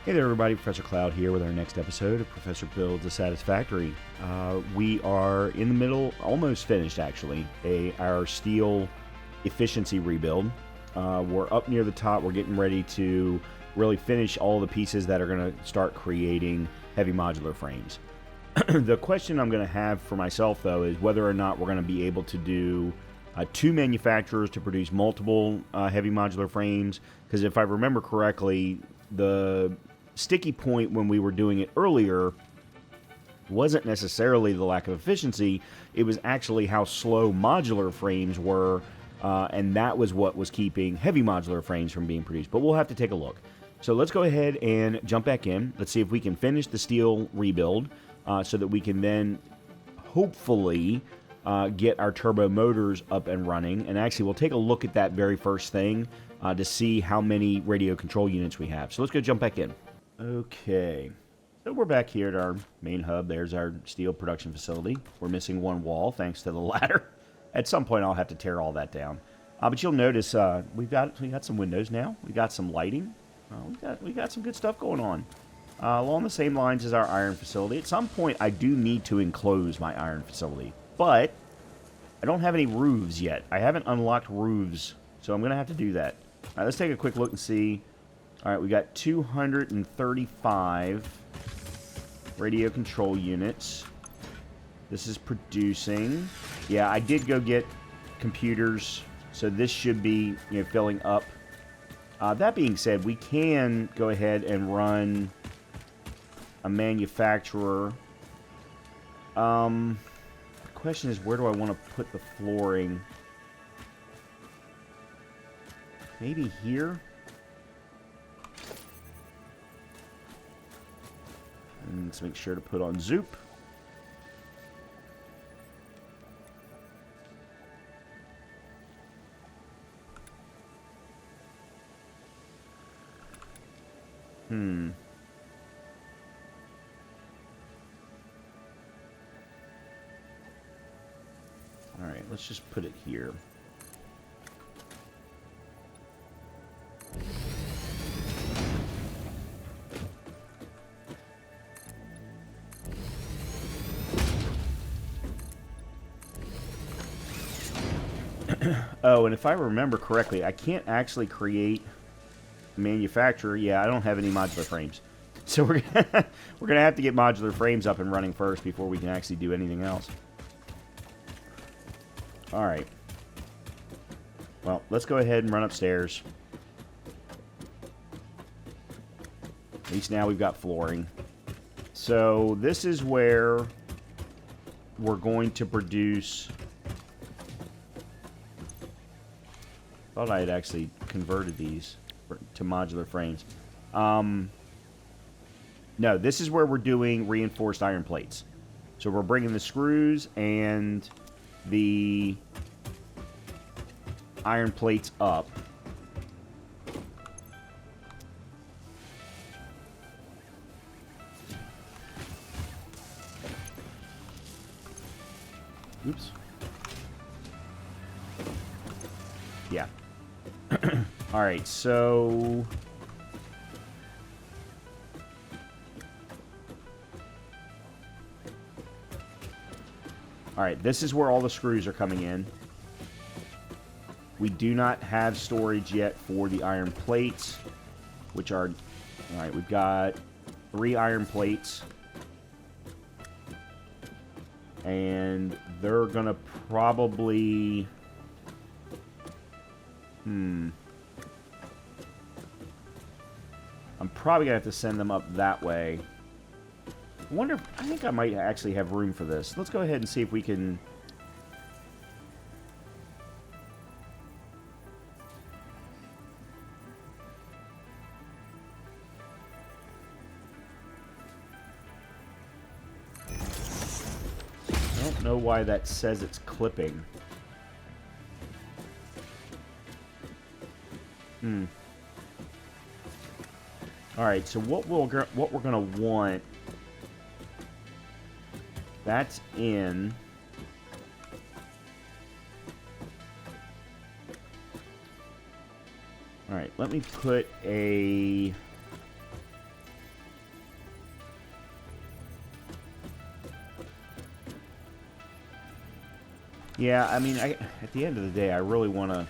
Hey there, everybody. Professor Cloud here with our next episode of Professor Builds a Satisfactory. We are in the middle, almost finished actually, our steel efficiency rebuild. We're up near the top. We're getting ready to really finish all the pieces that are going to start creating heavy modular frames. The question I'm going to have for myself, though, is whether or not we're going to be able to do two manufacturers to produce multiple heavy modular frames. Because if I remember correctly, the sticky point when we were doing it earlier wasn't necessarily the lack of efficiency. It was actually how slow modular frames were, and that was what was keeping heavy modular frames from being produced. But we'll have to take a look. So let's go ahead and jump back in. Let's see if we can finish the steel rebuild so that we can then hopefully get our turbo motors up and running. And actually, we'll take a look at that very first thing to see how many radio control units we have. So let's go jump back in. Okay, so we're back here at our main hub. There's our steel production facility. We're missing one wall thanks to the ladder. At some point, I'll have to tear all that down. But you'll notice we got some windows now. We got some lighting. We got some good stuff going on. Along the same lines as our iron facility. At some point, I do need to enclose my iron facility, but I don't have any roofs yet. I haven't unlocked roofs, so I'm going to have to do that. All right, let's take a quick look and see. All right, we got 235 radio control units. This is producing. Yeah, I did go get computers, so this should be filling up. That being said, we can go ahead and run a manufacturer. The question is, where do I want to put the flooring? Maybe here? And let's make sure to put on Zoop. All right, let's just put it here. Oh, and if I remember correctly, I can't actually create a manufacturer. Yeah, I don't have any modular frames. So we're gonna have to get modular frames up and running first before we can actually do anything else. All right. Well, let's go ahead and run upstairs. At least now we've got flooring. So this is where we're going to produce. Thought I had actually converted these to modular frames. No, this is where we're doing reinforced iron plates. So we're bringing the screws and the iron plates up. Oops. Yeah. All right, so all right, this is where all the screws are coming in. We do not have storage yet for the iron plates, which are all right. We've got 3 iron plates, and they're gonna probably I'm probably going to have to send them up that way. I wonder if, I think I might actually have room for this. Let's go ahead and see if we can. I don't know why that says it's clipping. All right, so what we're going to want, that's in. All right, let me put a Yeah, I mean, at the end of the day, I really want to...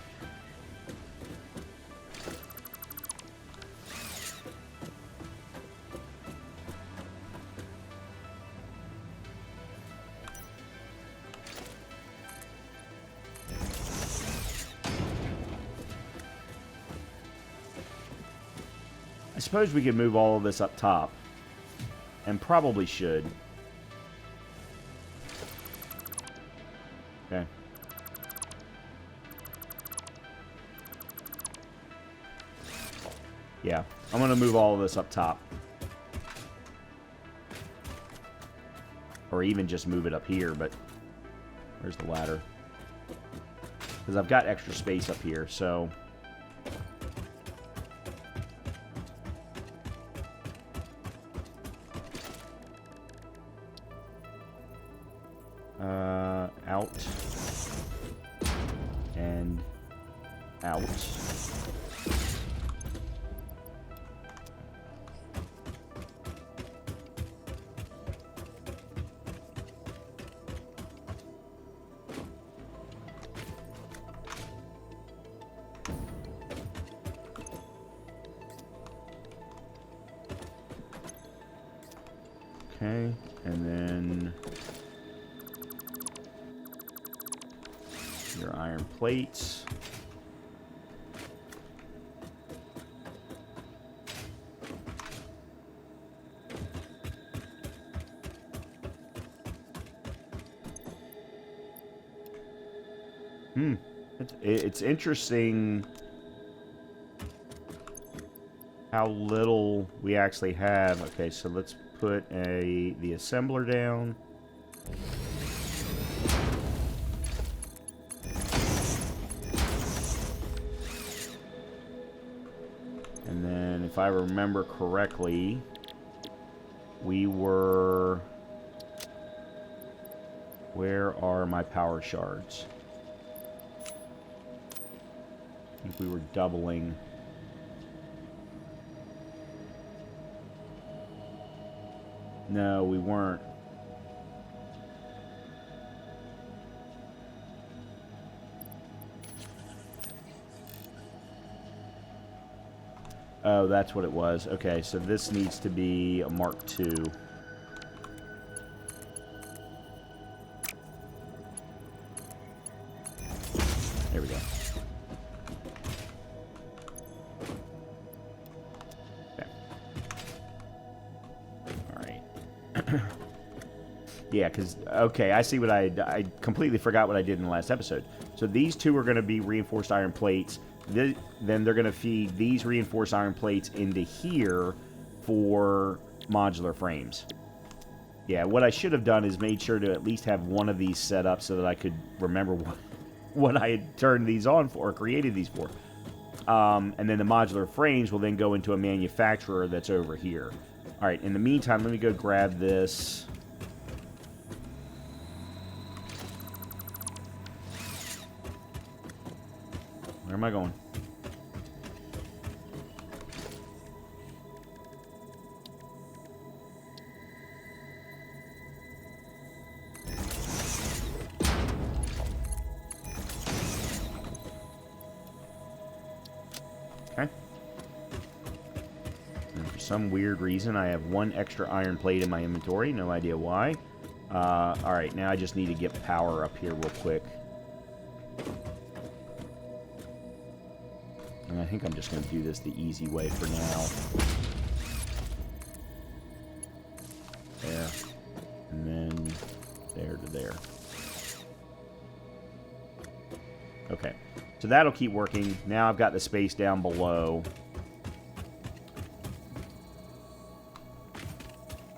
I suppose we could move all of this up top. And probably should. Okay. Yeah, I'm going to move all of this up top. Or even just move it up here, but... Where's the ladder? Because I've got extra space up here, so... Out. And out. Okay, and then your iron plates. It's interesting how little we actually have. Okay, so let's put the assembler down. And then, if I remember correctly, we were... Where are my power shards? I think we were doubling. No, we weren't. Oh, that's what it was. Okay, so this needs to be a Mark II. There we go. Okay. All right. Yeah, because, okay, I see what I completely forgot what I did in the last episode. So these two are going to be reinforced iron plates. Then they're going to feed these reinforced iron plates into here for modular frames. Yeah, what I should have done is made sure to at least have one of these set up so that I could remember what I had turned these on for, or created these for. And then the modular frames will then go into a manufacturer that's over here. All right, in the meantime, let me go grab this. Where am I going? Okay. And for some weird reason, I have one extra iron plate in my inventory. No idea why. Alright, now I just need to get power up here real quick. And I think I'm just going to do this the easy way for now. There. And then there to there. Okay. So that'll keep working. Now I've got the space down below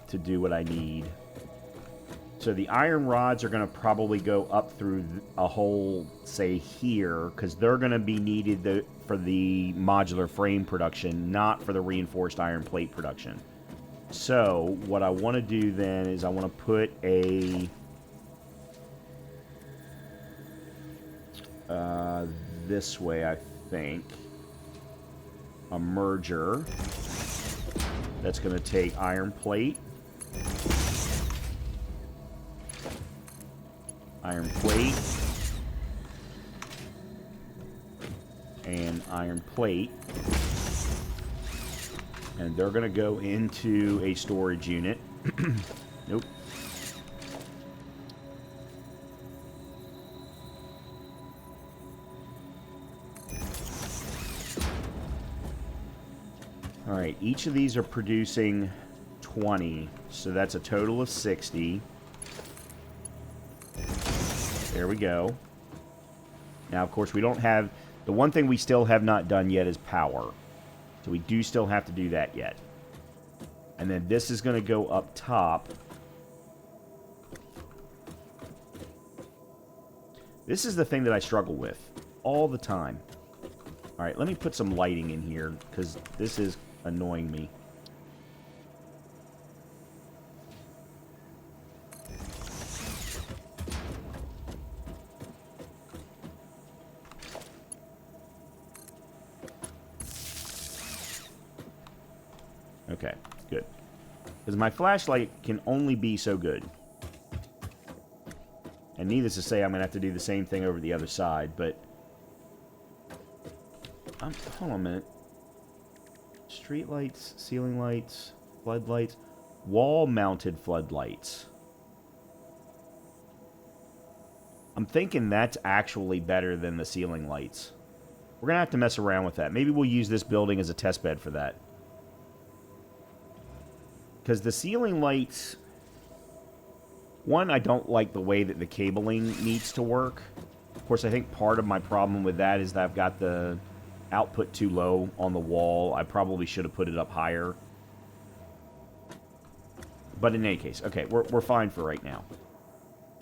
to do what I need. So the iron rods are going to probably go up through a hole, say, here, because they're going to be needed for the modular frame production, not for the reinforced iron plate production. So what I want to do then is I want to put a... this way, I think. A merger that's going to take iron plate, iron plate, and iron plate. And they're going to go into a storage unit. Nope. Alright, each of these are producing 20, so that's a total of 60. There we go. Now, of course, we don't have... The one thing we still have not done yet is power. So we do still have to do that yet. And then this is going to go up top. This is the thing that I struggle with all the time. Alright, let me put some lighting in here, because this is annoying me. Okay, good. Because my flashlight can only be so good. And needless to say, I'm going to have to do the same thing over the other side, but... hold on a minute. Street lights, ceiling lights, floodlights, wall-mounted floodlights. I'm thinking that's actually better than the ceiling lights. We're going to have to mess around with that. Maybe we'll use this building as a test bed for that. Because the ceiling lights... One, I don't like the way that the cabling needs to work. Of course, I think part of my problem with that is that I've got the output too low on the wall. I probably should have put it up higher. But in any case, okay, we're fine for right now.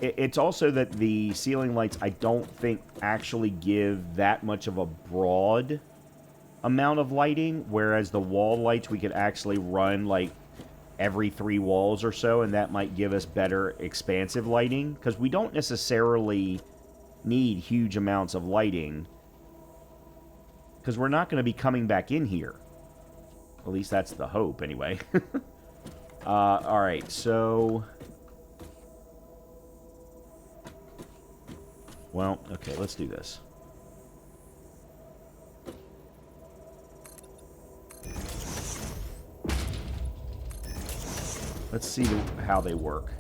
It's also that the ceiling lights, I don't think, actually give that much of a broad amount of lighting, whereas the wall lights we could actually run, like, every 3 walls or so, and that might give us better expansive lighting, because we don't necessarily need huge amounts of lighting, because we're not going to be coming back in here. At least that's the hope, anyway. Alright, so... Well, okay, let's do this. Let's see how they work.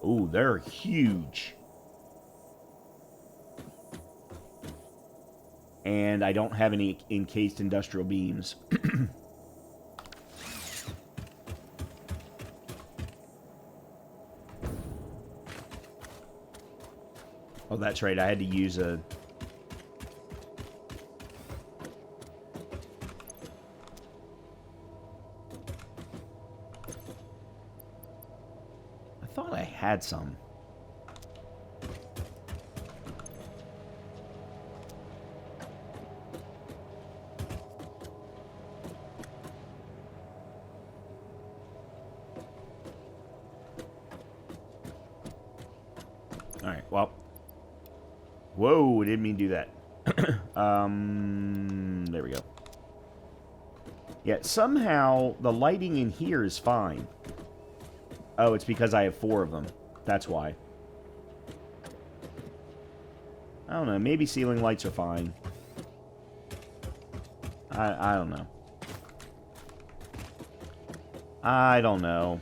Ooh, they're huge. And I don't have any encased industrial beams. Oh, that's right. I had to use a... I thought I had some. Alright, well. Whoa, didn't mean to do that. There we go. Yeah, somehow the lighting in here is fine. Oh, it's because I have 4 of them. That's why. I don't know. Maybe ceiling lights are fine. I don't know. I don't know.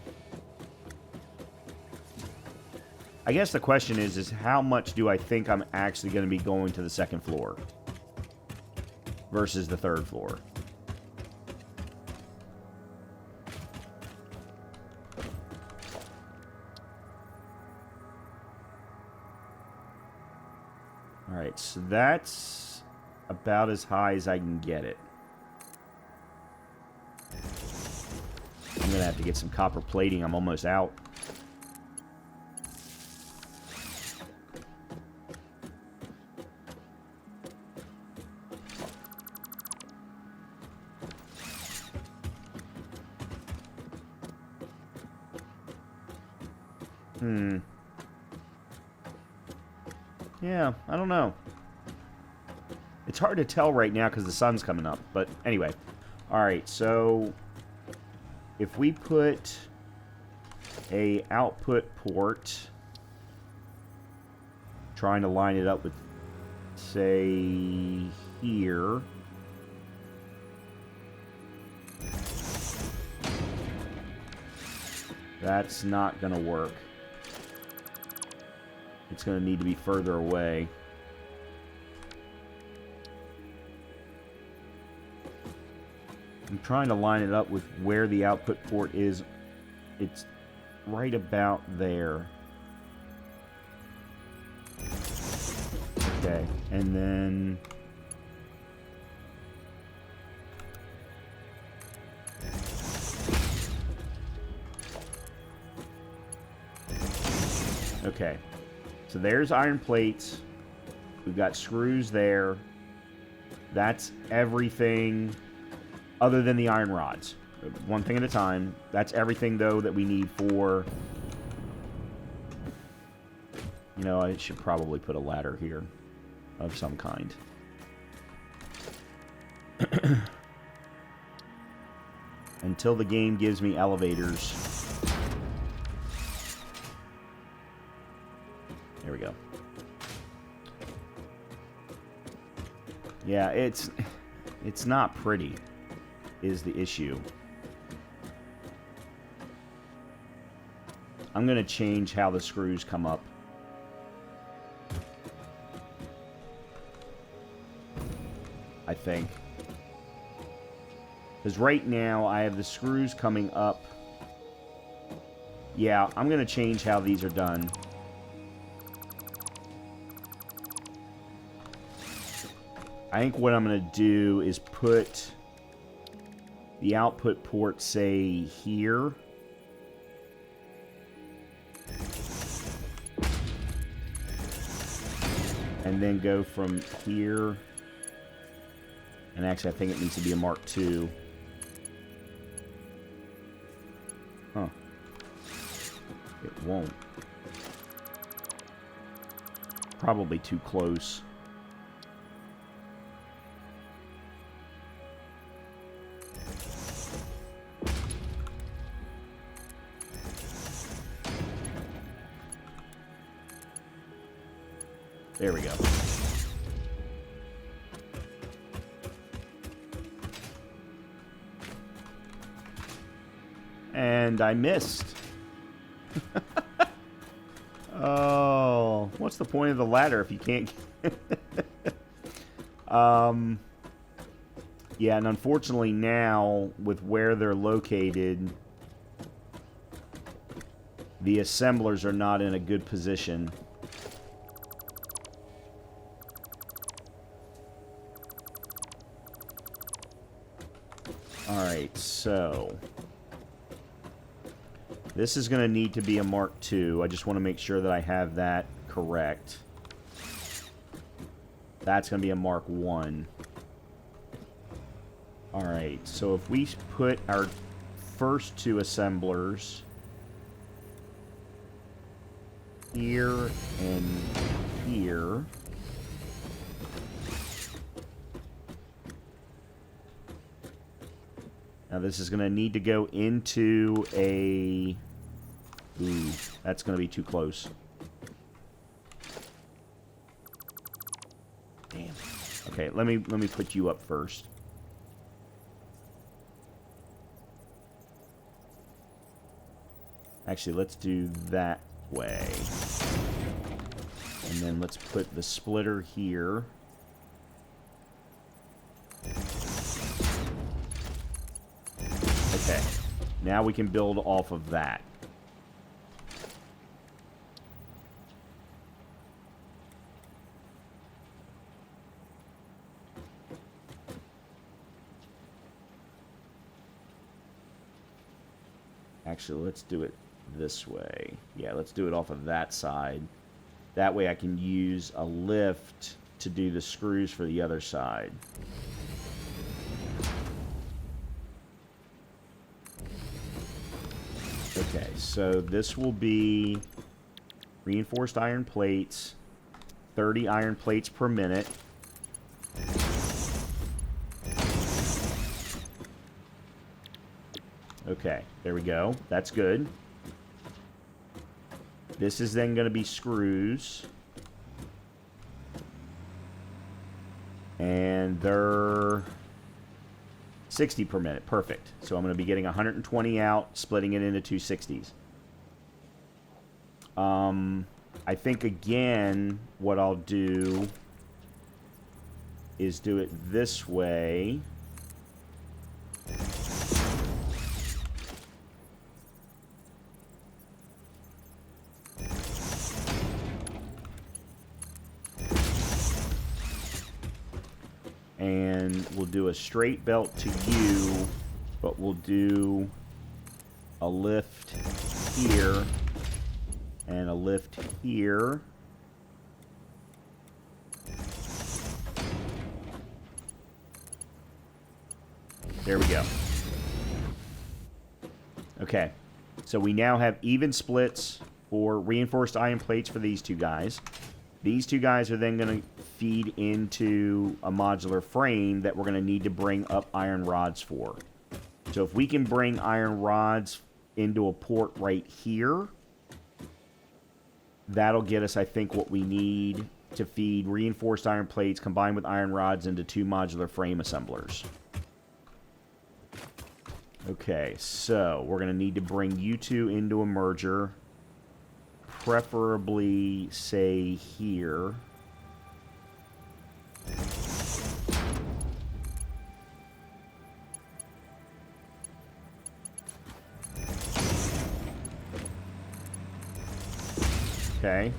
I guess the question is how much do I think I'm actually going to be going to the 2nd floor versus the 3rd floor? Alright, so that's about as high as I can get it. I'm going to have to get some copper plating. I'm almost out. Yeah, I don't know. It's hard to tell right now because the sun's coming up. But anyway. Alright, so... if we put a output port trying to line it up with, say, here. That's not going to work. It's going to need to be further away. I'm trying to line it up with where the output port is. It's right about there. Okay, and then... Okay, so there's iron plates. We've got screws there. That's everything other than the iron rods. One thing at a time. That's everything, though, that we need for... You know, I should probably put a ladder here of some kind. Until the game gives me elevators. There we go. Yeah, it's not pretty, is the issue. I'm going to change how the screws come up. I think. Because right now, I have the screws coming up. Yeah, I'm going to change how these are done. I think what I'm going to do is put the output port, say, here. And then go from here. And actually, I think it needs to be a Mark II. Huh. It won't. Probably too close. There we go. And I missed. Oh, what's the point of the ladder if you can't... Yeah, and unfortunately now, with where they're located, the assemblers are not in a good position. Alright, so... This is going to need to be a Mark II. I just want to make sure that I have that correct. That's going to be a Mark I. Alright, so if we put our first two assemblers here and here... Now this is going to need to go into a... Ooh, that's going to be too close. Damn. Okay, let me put you up first. Actually, let's do that way. And then let's put the splitter here. Okay, now we can build off of that. Actually, let's do it this way. Yeah, let's do it off of that side. That way I can use a lift to do the screws for the other side. Okay, so this will be reinforced iron plates, 30 iron plates per minute. Okay, there we go. That's good. This is then going to be screws. And they're 60 per minute. Perfect. So I'm going to be getting 120 out, splitting it into two 60s. I think, again, what I'll do is do it this way. And we'll do a straight belt to you, but we'll do a lift here and a lift here. There we go. Okay, so we now have even splits for reinforced iron plates for these two guys. These two guys are then going to feed into a modular frame that we're going to need to bring up iron rods for. So if we can bring iron rods into a port right here, that'll get us, I think, what we need to feed reinforced iron plates combined with iron rods into two modular frame assemblers. Okay, so we're going to need to bring you two into a merger. Preferably, say, here. Okay.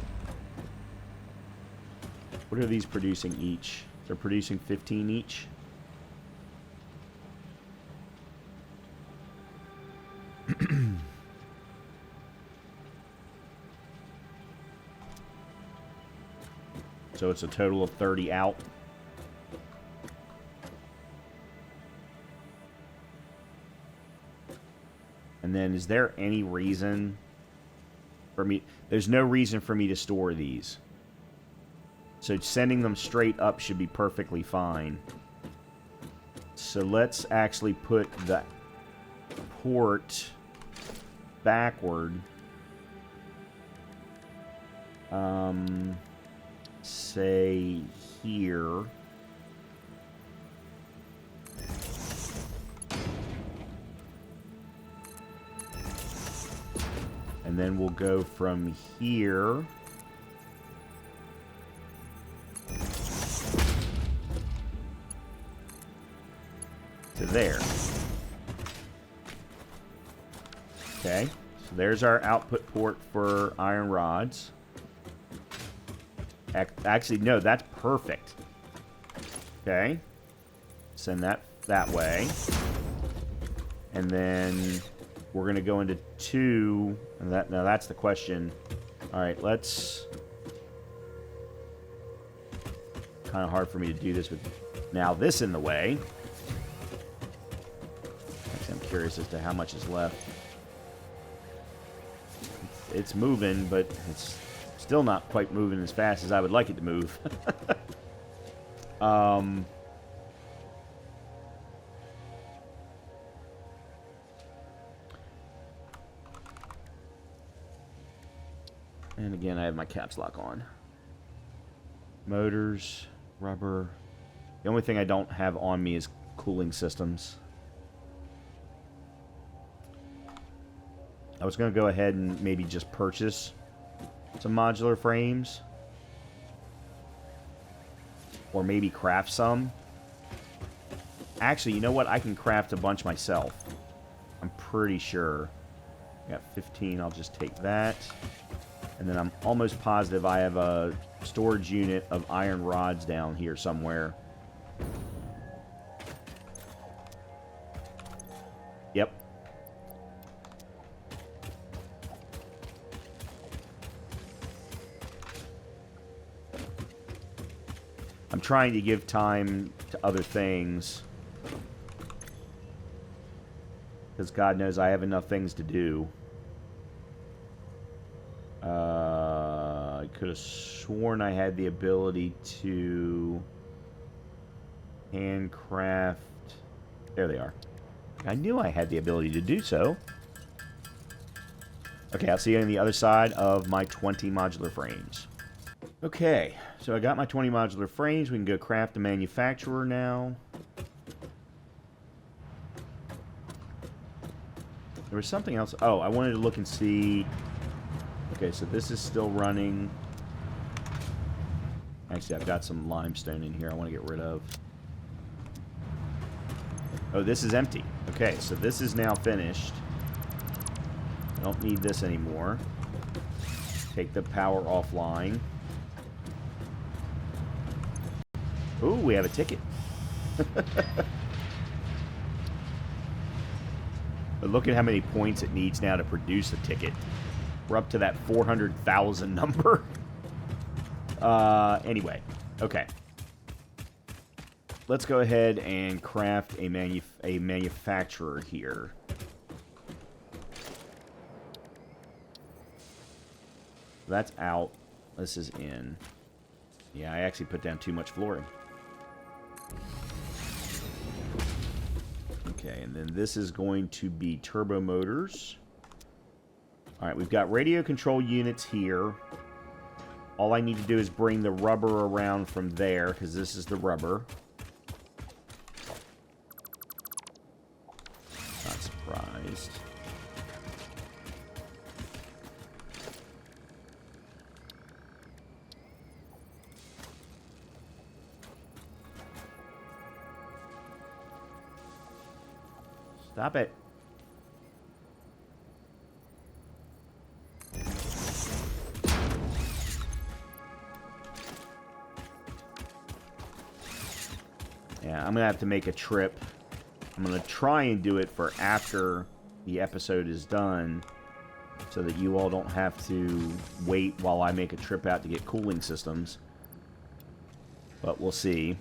What are these producing each? They're producing 15 each. So it's a total of 30 out. And then is there any reason for me? There's no reason for me to store these. So sending them straight up should be perfectly fine. So let's actually put the port backward. Say here. And then we'll go from here to there. Okay, so there's our output port for iron rods. Actually, no, that's perfect. Okay. Send that way. And then we're going to go into two. And now that's the question. All right, let's... Kind of hard for me to do this with now this in the way. Actually, I'm curious as to how much is left. It's moving, but it's still not quite moving as fast as I would like it to move. And again, I have my caps lock on. Motors, rubber. The only thing I don't have on me is cooling systems. I was going to go ahead and maybe just purchase some modular frames. Or maybe craft some. Actually, you know what? I can craft a bunch myself. I'm pretty sure. I got 15. I'll just take that. And then I'm almost positive I have a storage unit of iron rods down here somewhere. Yep. I'm trying to give time to other things. Because God knows I have enough things to do. I could have sworn I had the ability to handcraft. There they are. I knew I had the ability to do so. Okay, I'll see you on the other side of my 20 modular frames. Okay, so I got my 20 modular frames. We can go craft the manufacturer now. There was something else. Oh, I wanted to look and see. Okay, so this is still running. Actually, I've got some limestone in here I want to get rid of. Oh, this is empty. Okay, so this is now finished. I don't need this anymore. Take the power offline. Ooh, we have a ticket. But look at how many points it needs now to produce a ticket. We're up to that 400,000 number. Anyway, okay. Let's go ahead and craft a manufacturer here. That's out. This is in. Yeah, I actually put down too much flooring. Okay, and then this is going to be turbo motors. Alright, we've got radio control units here. All I need to do is bring the rubber around from there, because this is the rubber. Not surprised. Stop it. Yeah, I'm going to have to make a trip. I'm going to try and do it for after the episode is done so that you all don't have to wait while I make a trip out to get cooling systems. But we'll see.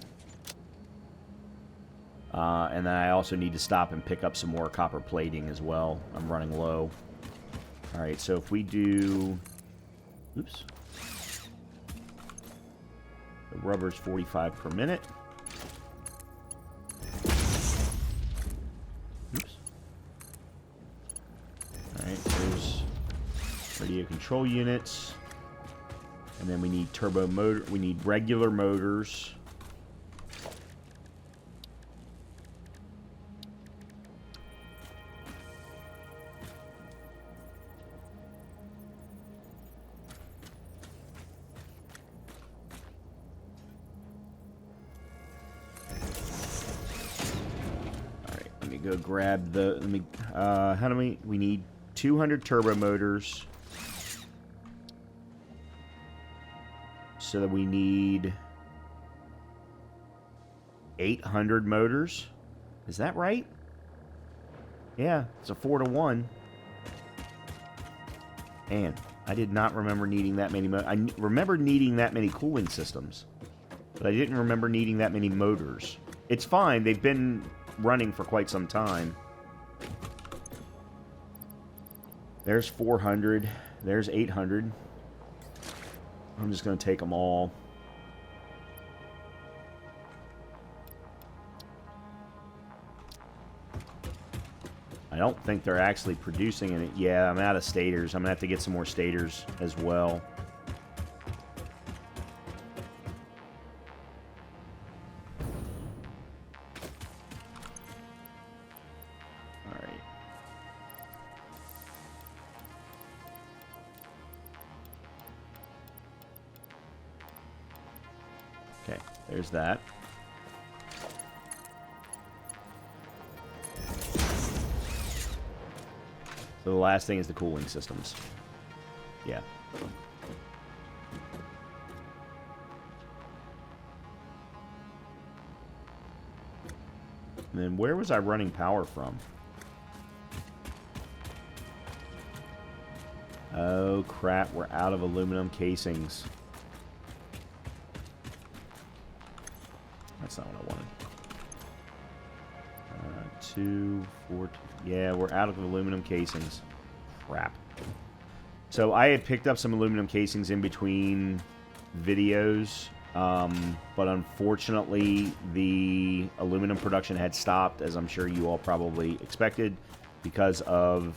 And then I also need to stop and pick up some more copper plating as well. I'm running low. Alright, so if we do... Oops. The rubber's 45 per minute. Oops. Alright, there's radio control units. And then we need turbo motor. We need regular motors. Go grab the, let me, how do we need 200 turbo motors. So that we need 800 motors. Is that right? Yeah, it's a 4-to-1. And I did not remember needing that many, I remember needing that many cooling systems. But I didn't remember needing that many motors. It's fine, they've been running for quite some time. There's 400. There's 800. I'm just going to take them all. I don't think they're actually producing it. Yeah, I'm out of stators. I'm going to have to get some more stators as well. Okay, there's that. So the last thing is the cooling systems. Yeah. And then where was I running power from? Oh crap, we're out of aluminum casings. That's not what I wanted. 2, 4, 2. Yeah, we're out of aluminum casings. Crap. So I had picked up some aluminum casings in between videos, but unfortunately the aluminum production had stopped, as I'm sure you all probably expected, because of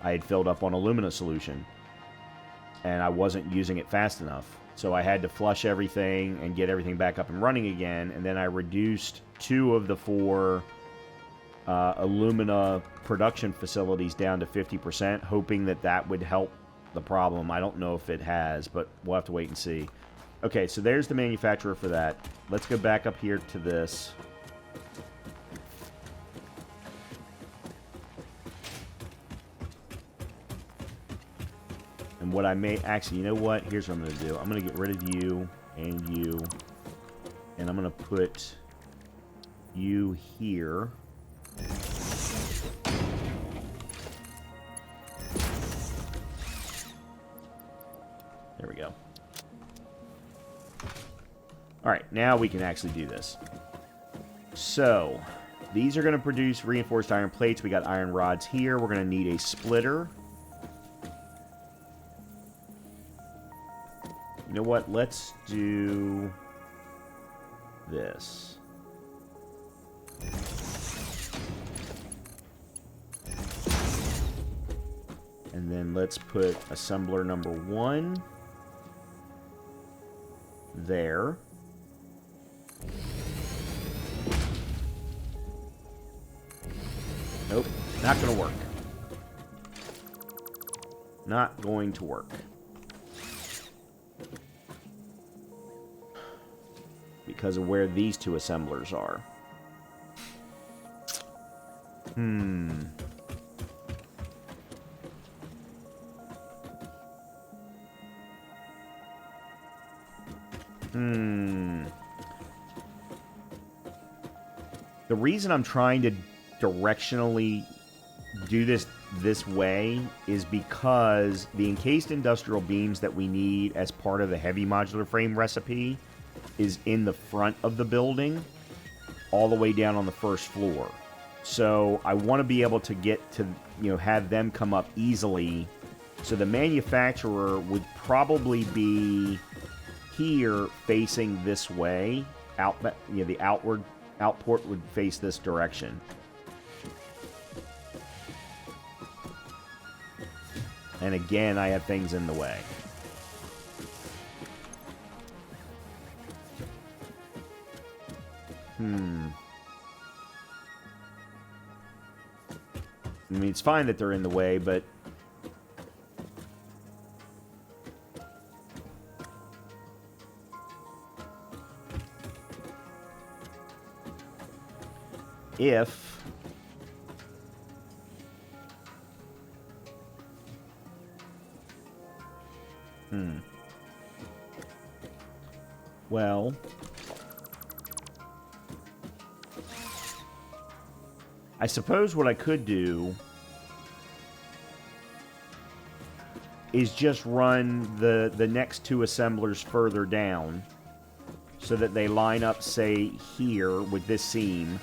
I had filled up on alumina solution. and I wasn't using it fast enough. So I had to flush everything and get everything back up and running again, and then I reduced 2 of the 4 alumina production facilities down to 50%, hoping that that would help the problem. I don't know if it has, but we'll have to wait and see. Okay, so there's the manufacturer for that. Let's go back up here to this. And what I may... Actually, you know what? Here's what I'm going to do. I'm going to get rid of you and you. And I'm going to put you here. There we go. Alright, now we can actually do this. So, these are going to produce reinforced iron plates. We got iron rods here. We're going to need a splitter. You know what? Let's do this. And then let's put assembler number 1 there. Nope, not going to work. Not going to work. Because of where these 2 assemblers are. The reason I'm trying to directionally do this way is because the encased industrial beams that we need as part of the heavy modular frame recipe is in the front of the building, all the way down on the first floor. So I want to be able to get to, have them come up easily. So the manufacturer would probably be here facing this way. The output would face this direction. And again, I have things in the way. I mean, it's fine that they're in the way, but... if... Well... I suppose what I could do is just run the next 2 assemblers further down so that they line up, say, here with this seam.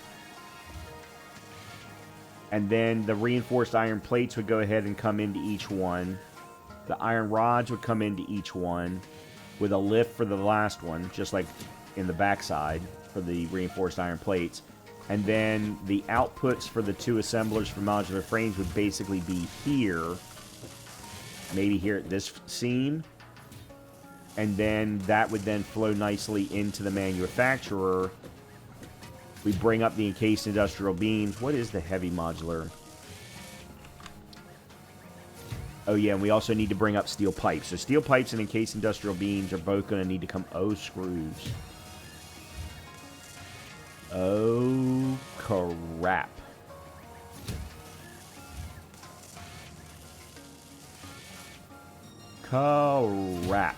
And then the reinforced iron plates would go ahead and come into each one. The iron rods would come into each one with a lift for the last one, just like in the backside for the reinforced iron plates. And then the outputs for the 2 assemblers for modular frames would basically be here. Maybe here at this seam. And then that would then flow nicely into the manufacturer. We bring up the encased industrial beams. What is the heavy modular? Oh yeah, and we also need to bring up steel pipes. So steel pipes and encased industrial beams are both going to need to come... Oh, screws. Oh, crap. Crap.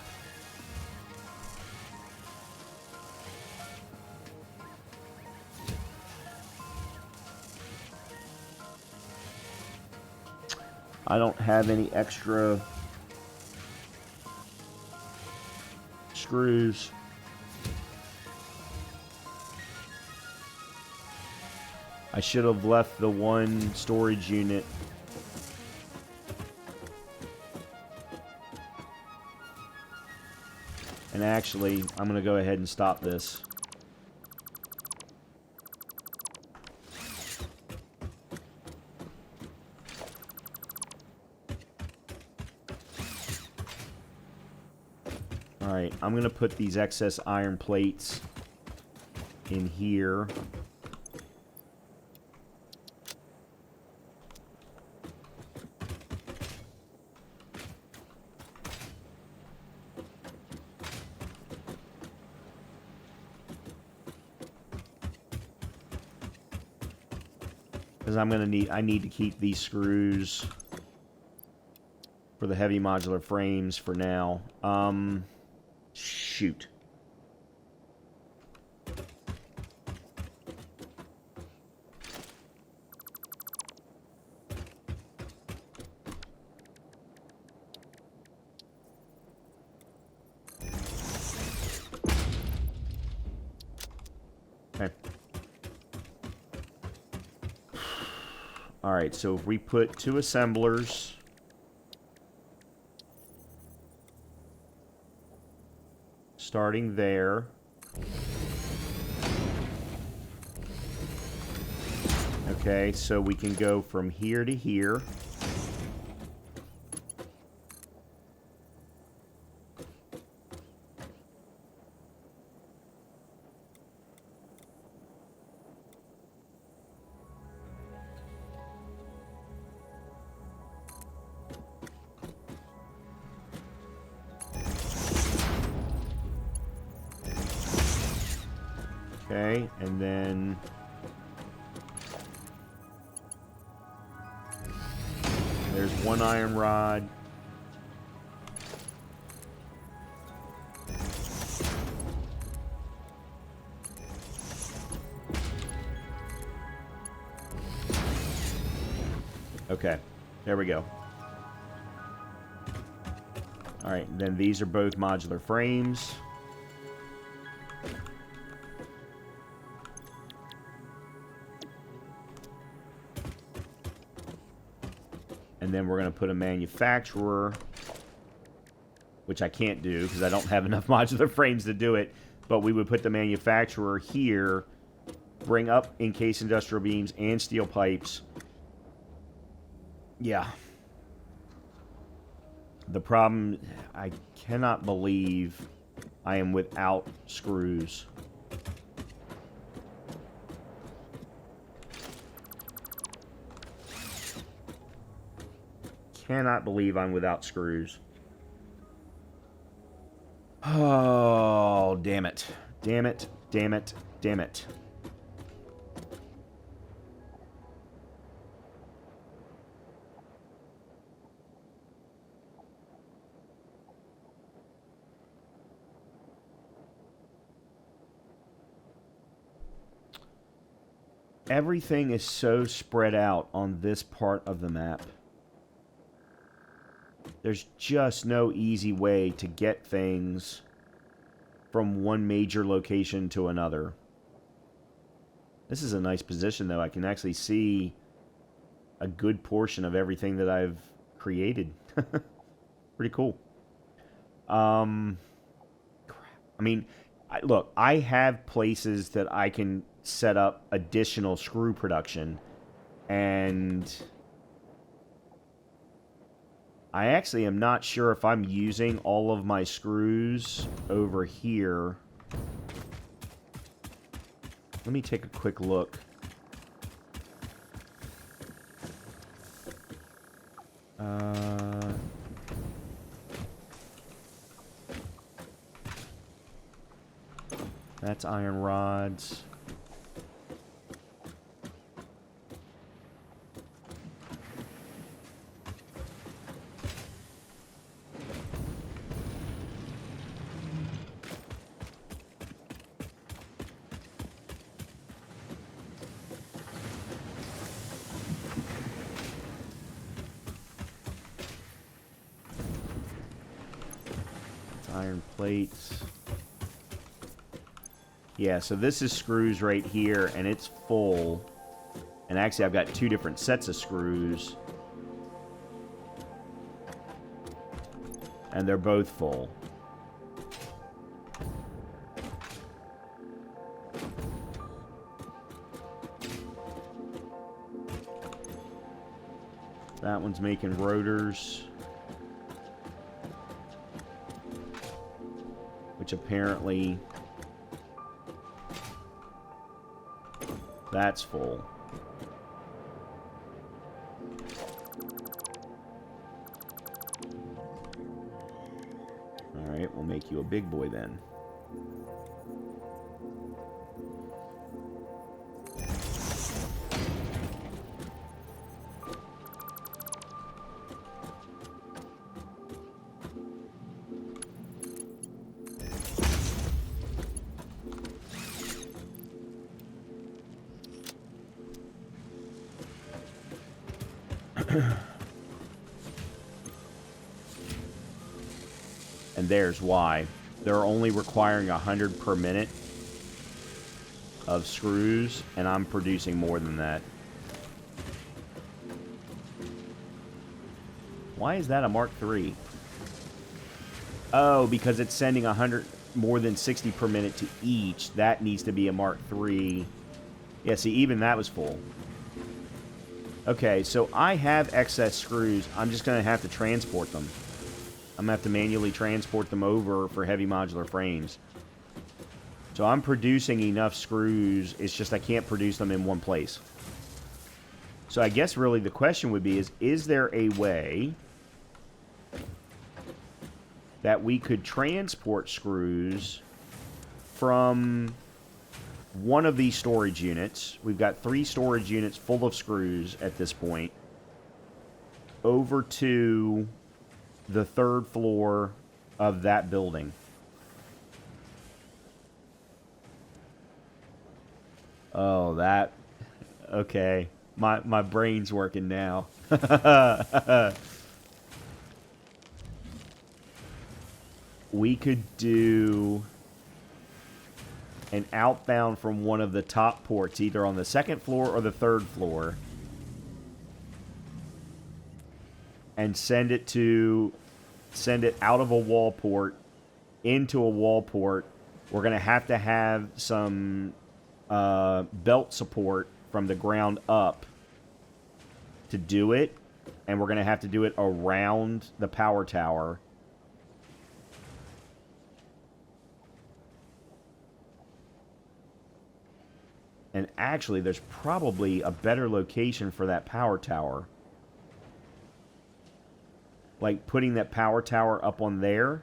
I don't have any extra screws. I should have left the 1 storage unit. And actually, I'm going to go ahead and stop this. Alright, I'm going to put these excess iron plates in here. Because I need to keep these screws for the heavy modular frames for now. Shoot. Okay. Alright, so if we put 2 assemblers, starting there, okay, so we can go from here to here. Okay, and then there's 1 iron rod. Okay, there we go. Alright, then these are both modular frames. And then we're going to put a manufacturer, which I can't do because I don't have enough modular frames to do it. But we would put the manufacturer here, bring up encased industrial beams and steel pipes. Yeah. The problem, I cannot believe I am without screws. Cannot believe I'm without screws. Oh, damn it. Damn it. Damn it. Damn it. Everything is so spread out on this part of the map. There's just no easy way to get things from one major location to another. This is a nice position, though. I can actually see a good portion of everything that I've created. Pretty cool. I mean, look, I have places that I can set up additional screw production, and I actually am not sure if I'm using all of my screws over here. Let me take a quick look. That's iron rods. Iron plates. Yeah, so this is screws right here, and it's full. And actually, I've got 2 different sets of screws. And they're both full. That one's making rotors. which apparently that's full. Alright, we'll make you a big boy then. And there's why. They're only requiring 100 per minute of screws, and I'm producing more than that. Why is that a Mark III? Oh, because it's sending 100 more than 60 per minute to each. That needs to be a Mark III. Yeah, see, even that was full. Okay, so I have excess screws. I'm just going to have to transport them. I'm going to have to manually transport them over for heavy modular frames. So I'm producing enough screws. It's just I can't produce them in one place. So I guess really the question would be is there a way that we could transport screws from one of these storage units? We've got 3 storage units full of screws at this point, over to the 3rd floor of that building. Oh, that... Okay. My brain's working now. We could do an outbound from one of the top ports, either on the 2nd floor or the 3rd floor, and send it out of a wall port into a wall port. We're going to have some belt support from the ground up to do it, and we're going to have to do it around the power tower. And actually, there's probably a better location for that power tower. Like putting that power tower up on there,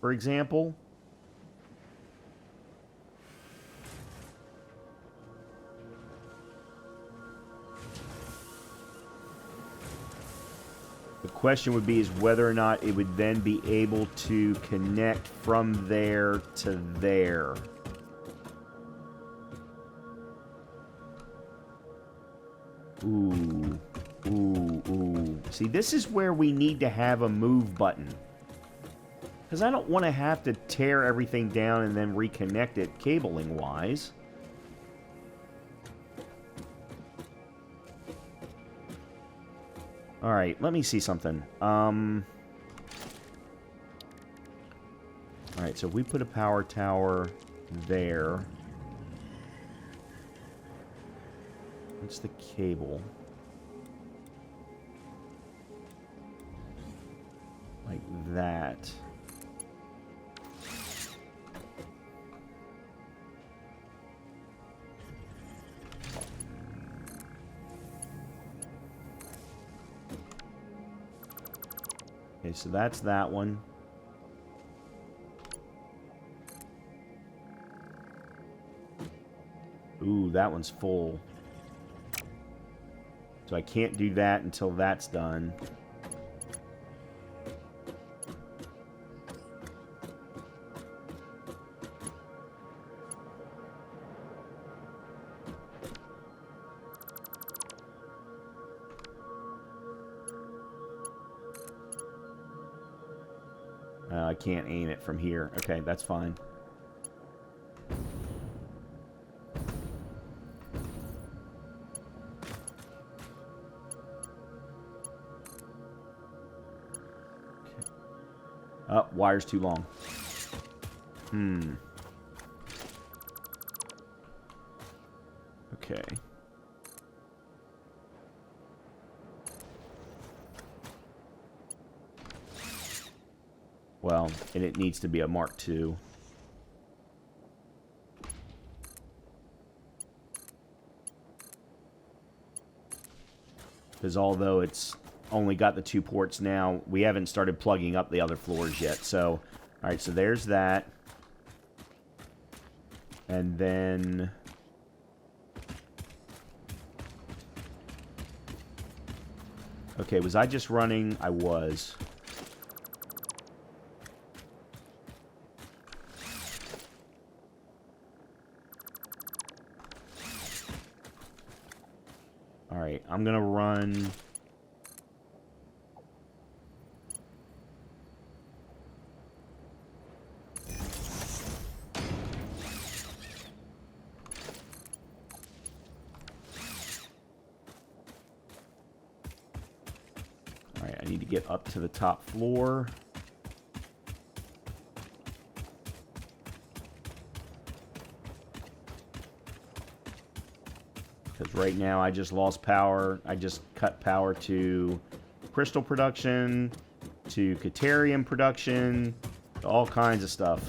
for example. The question would be is whether or not it would then be able to connect from there to there. Ooh. Ooh. See, this is where we need to have a move button. Because I don't want to have to tear everything down and then reconnect it cabling-wise. Alright, let me see something. Alright, so we put a power tower there. What's the cable? Like that. Okay, so that's that one. Ooh, that one's full. So I can't do that until that's done. I can't aim it from here. Okay, that's fine. Okay. Oh, wire's too long. Okay. Well, and it needs to be a Mark II. Because although it's only got the 2 ports now, we haven't started plugging up the other floors yet. So, alright, so there's that. And then... Okay, was I just running? I was. Alright, I'm gonna run... Alright, I need to get up to the top floor. Because right now I just lost power. I just cut power to crystal production, to Caterium production, to all kinds of stuff.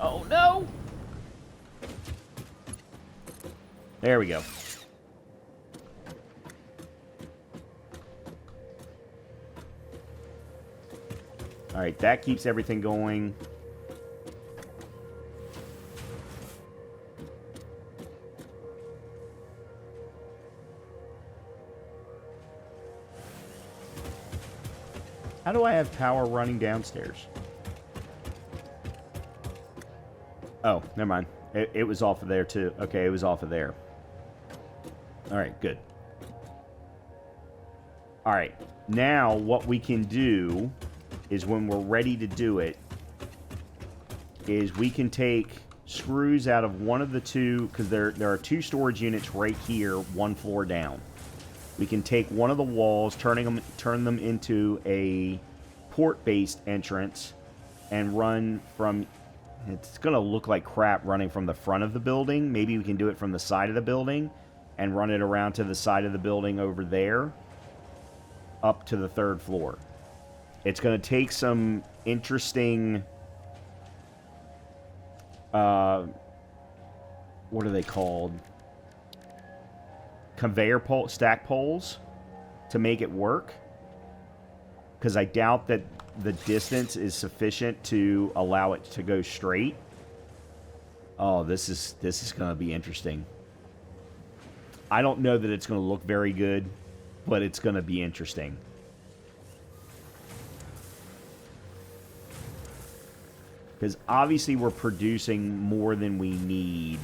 Oh no! There we go. Alright, that keeps everything going. How do I have power running downstairs? Oh, never mind. It was off of there too. Okay, it was off of there. Alright, good. Alright, now what we can do is when we're ready to do it, is we can take screws out of one of the two, because there are 2 storage units right here, 1 floor down. We can take one of the walls, turn them into a port-based entrance, and run from... It's going to look like crap running from the front of the building. Maybe we can do it from the side of the building and run it around to the side of the building over there, up to the 3rd floor. It's going to take some interesting... what are they called? Conveyor pole, stack poles to make it work. Because I doubt that the distance is sufficient to allow it to go straight. Oh, this is going to be interesting. I don't know that it's going to look very good, but it's going to be interesting. Because obviously we're producing more than we need.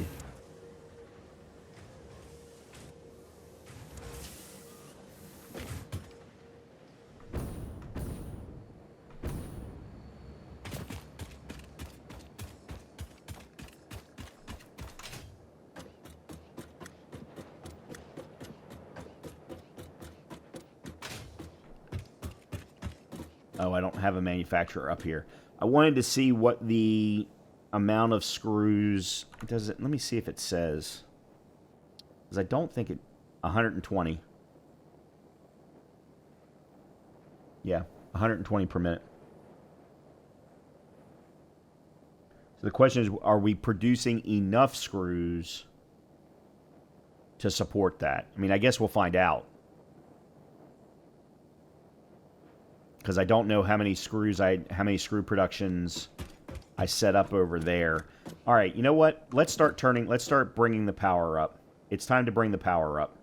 Oh, I don't have a manufacturer up here. I wanted to see what the amount of screws... Does it? Let me see if it says. Because I don't think it... 120. Yeah, 120 per minute. So the question is, are we producing enough screws to support that? I mean, I guess we'll find out. Because I don't know how many screw productions I set up over there. All right, you know what? Let's start bringing the power up. It's time to bring the power up.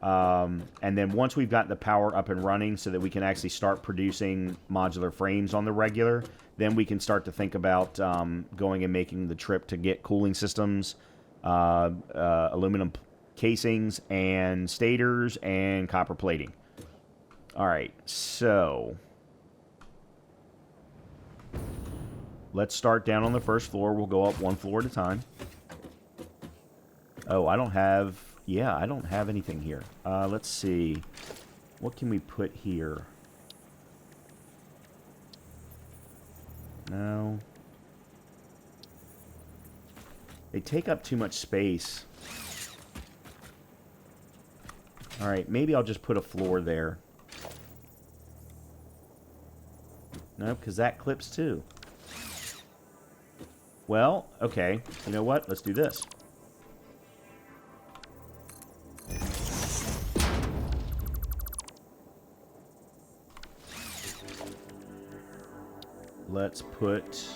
And then once we've got the power up and running so that we can actually start producing modular frames on the regular, then we can start to think about going and making the trip to get cooling systems, aluminum casings, and stators, and copper plating. All right, so... let's start down on the 1st floor. We'll go up 1 floor at a time. Oh, I don't have... Yeah, I don't have anything here. Let's see. What can we put here? No. They take up too much space. Alright, maybe I'll just put a floor there. No, because that clips too. Well, okay. You know what? Let's do this. Let's put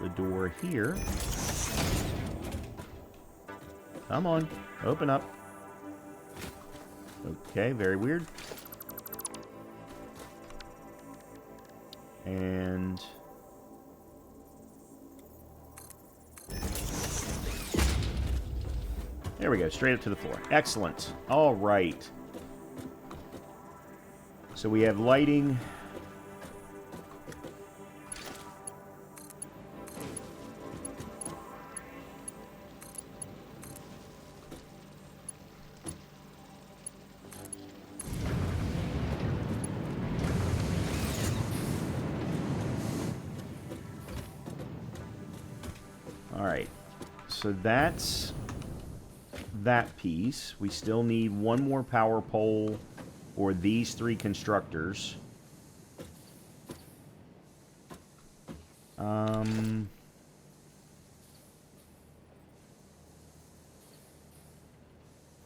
the door here. Come on. Open up. Okay, very weird. And... there we go, straight up to the floor. Excellent. All right. So we have lighting. All right. So that's that piece. We still need one more power pole for these three constructors.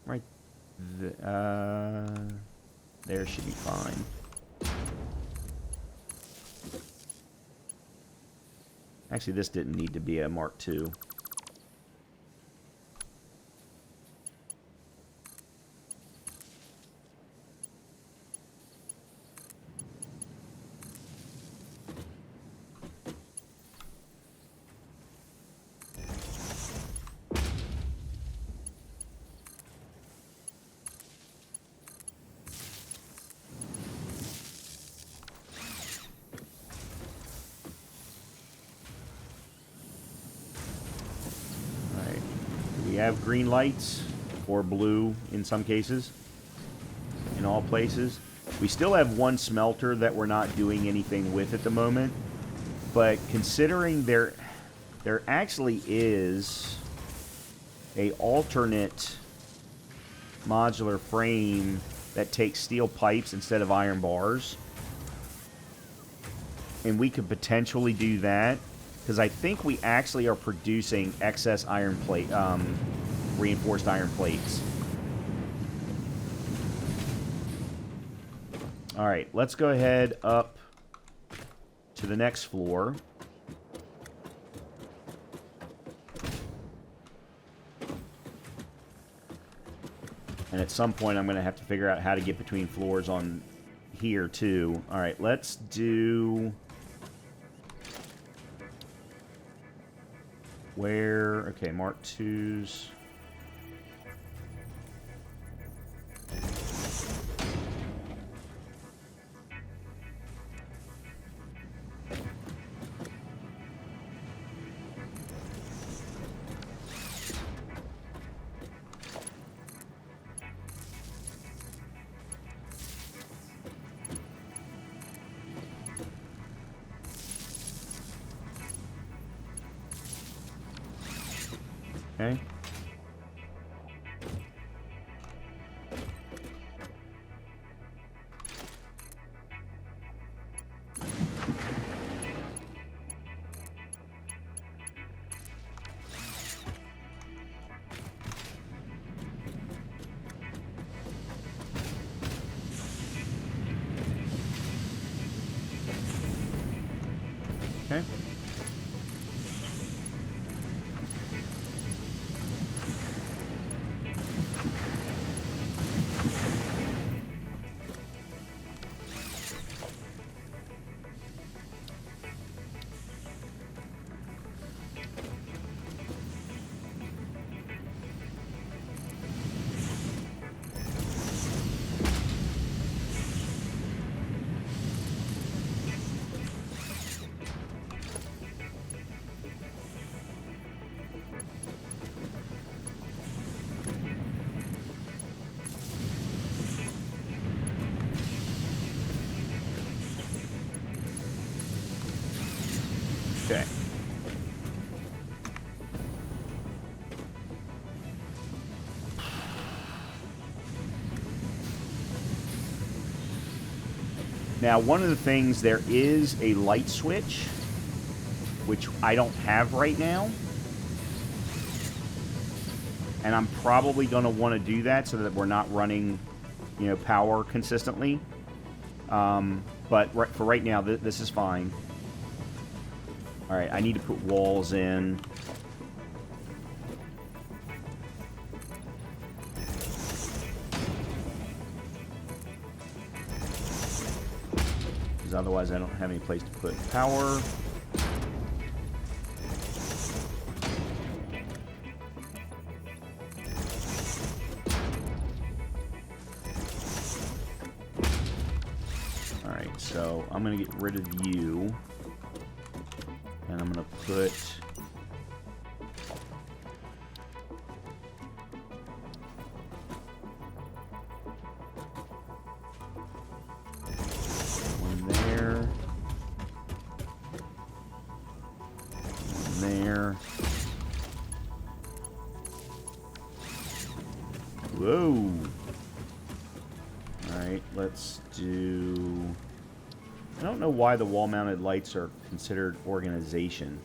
Right there should be fine. Actually, this didn't need to be a Mark II. We have green lights, or blue in some cases, in all places. We still have one smelter that we're not doing anything with at the moment, but considering there actually is a alternate modular frame that takes steel pipes instead of iron bars, and we could potentially do that. Because I think we actually are producing excess iron plate, reinforced iron plates. All right, let's go ahead up to the next floor. And at some point, I'm going to have to figure out how to get between floors on here, too. All right, let's do... where... okay, Mark IIs. Okay. Okay. Now, one of the things, there is a light switch, which I don't have right now. And I'm probably going to want to do that so that we're not running, you know, power consistently. But for right now, this is fine. All right, I need to put walls in. Because otherwise I don't have any place to put power. Alright, so I'm going to get rid of you. And I'm going to put... one there. One there. Whoa! Alright, let's do... I don't know why the wall-mounted lights are considered organization.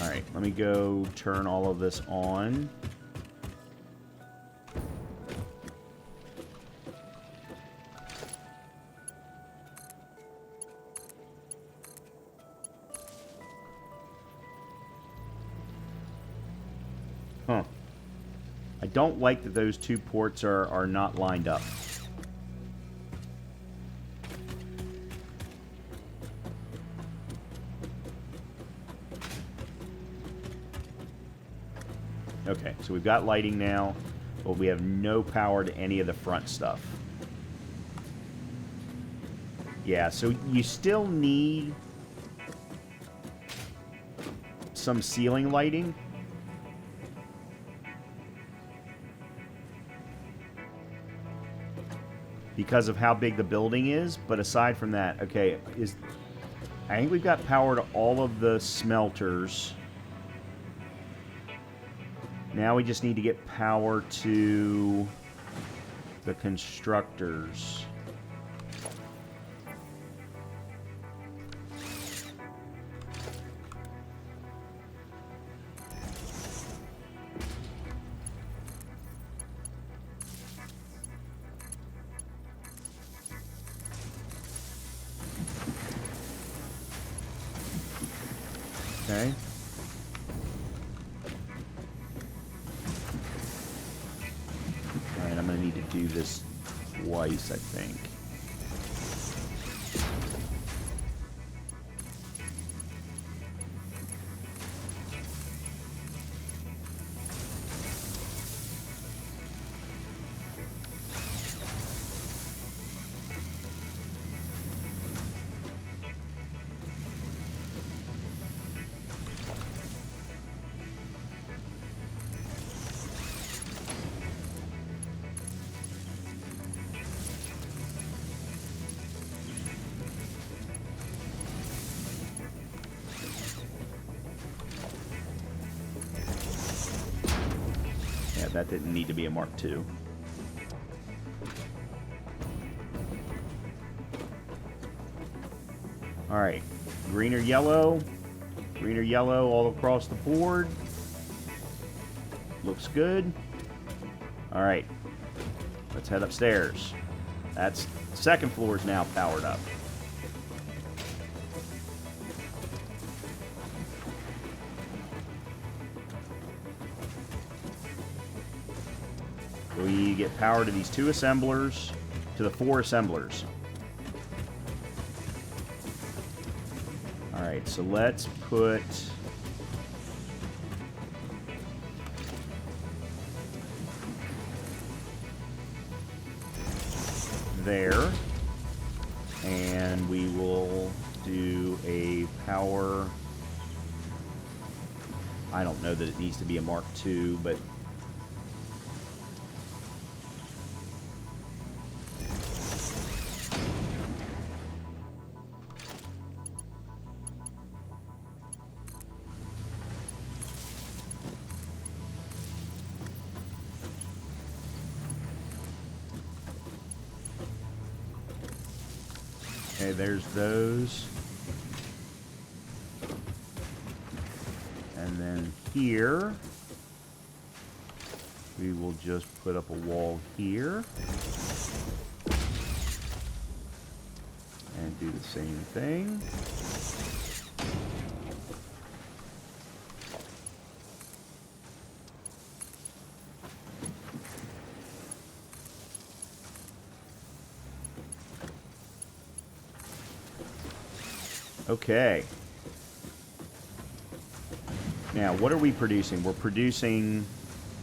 Alright, let me go turn all of this on. Huh. I don't like that those two ports are not lined up. Okay, so we've got lighting now, but we have no power to any of the front stuff. Yeah, so you still need some ceiling lighting. Because of how big the building is, but aside from that, okay, I think we've got power to all of the smelters. Now we just need to get power to the constructors. Okay. Alright, I'm going to need to do this twice, I think. That didn't need to be a Mark II. Alright. Green or yellow. Green or yellow all across the board. Looks good. Alright. Let's head upstairs. That's... the second floor is now powered up. We get power to these two assemblers, to the four assemblers. Alright, so let's put... there. And we will do a power... I don't know that it needs to be a Mark II, but... Okay, there's those. And then here, we will just put up a wall here. And do the same thing. Okay. Now, what are we producing? We're producing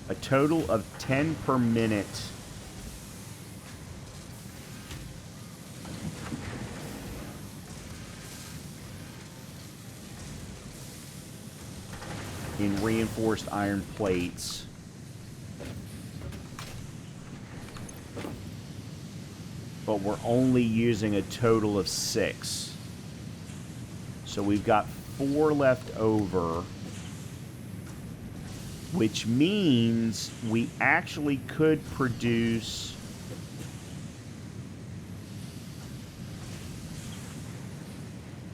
a total of 10 per minute. In reinforced iron plates. But we're only using a total of 6. So we've got 4 left over, which means we actually could produce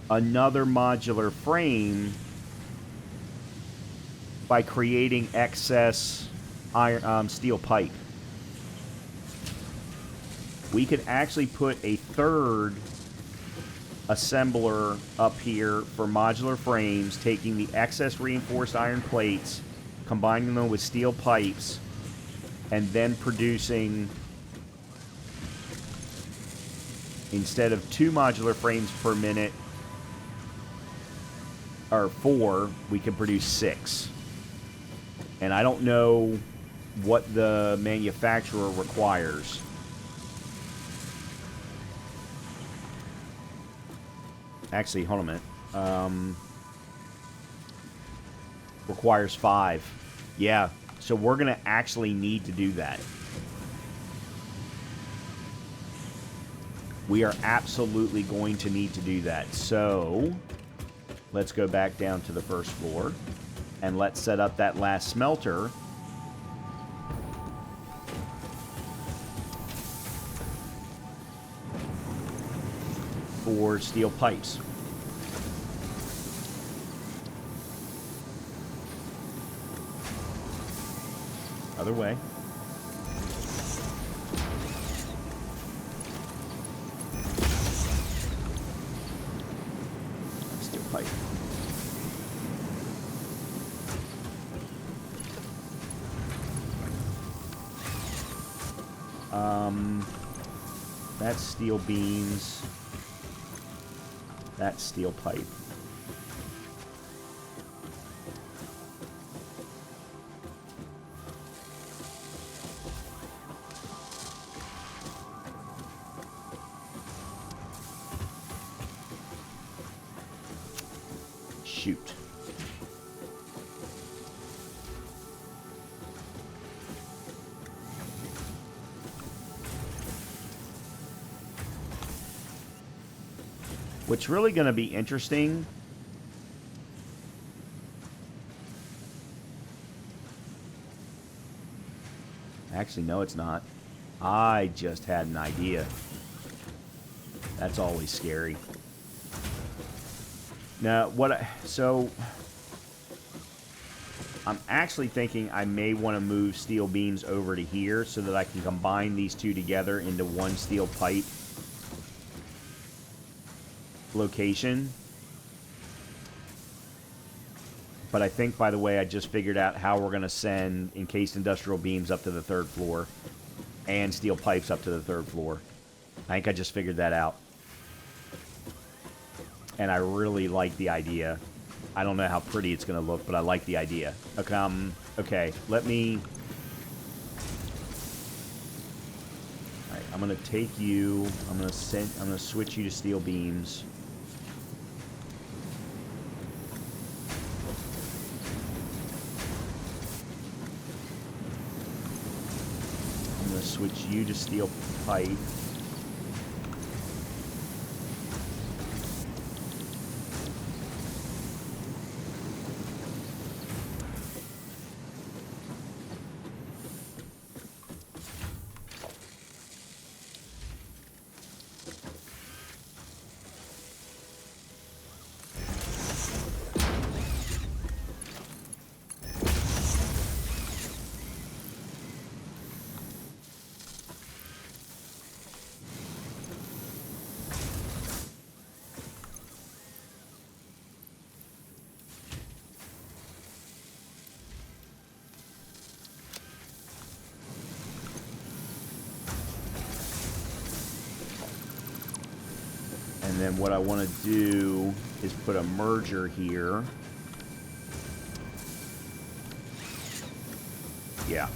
another modular frame by creating excess iron, steel pipe. We could actually put a third assembler up here for modular frames, taking the excess reinforced iron plates, combining them with steel pipes, and then producing, instead of 2 modular frames per minute, or 4, we can produce 6. And I don't know what the manufacturer requires. Actually, hold on a minute. Requires 5. Yeah, so we're going to actually need to do that. We are absolutely going to need to do that. So, let's go back down to the first floor. And let's set up that last smelter. For steel pipes. Other way. Steel pipe. That's steel beams. That's steel pipe. Shoot. What's really going to be interesting actually, no, it's not. I just had an idea. That's always scary. Now, so I'm actually thinking I may want to move steel beams over to here so that I can combine these two together into one steel pipe location. But I think, by the way, I just figured out how we're going to send encased industrial beams up to the 3rd floor and steel pipes up to the 3rd floor. I think I just figured that out. And I really like the idea. I don't know how pretty it's going to look, but I like the idea. Okay, let me... Alright, I'm going to take you... I'm going to switch you to steel beams. I'm going to switch you to steel pipe. And then what I want to do is put a merger here. Yeah.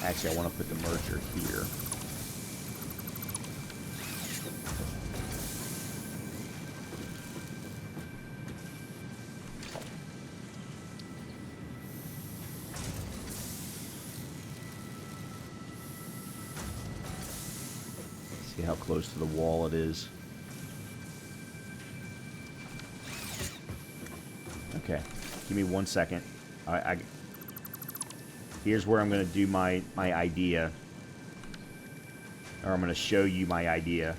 Actually, I want to put the merger here. See how close to the wall it is. Okay, give me 1 second. Here's where I'm going to do my idea. Or I'm going to show you my idea.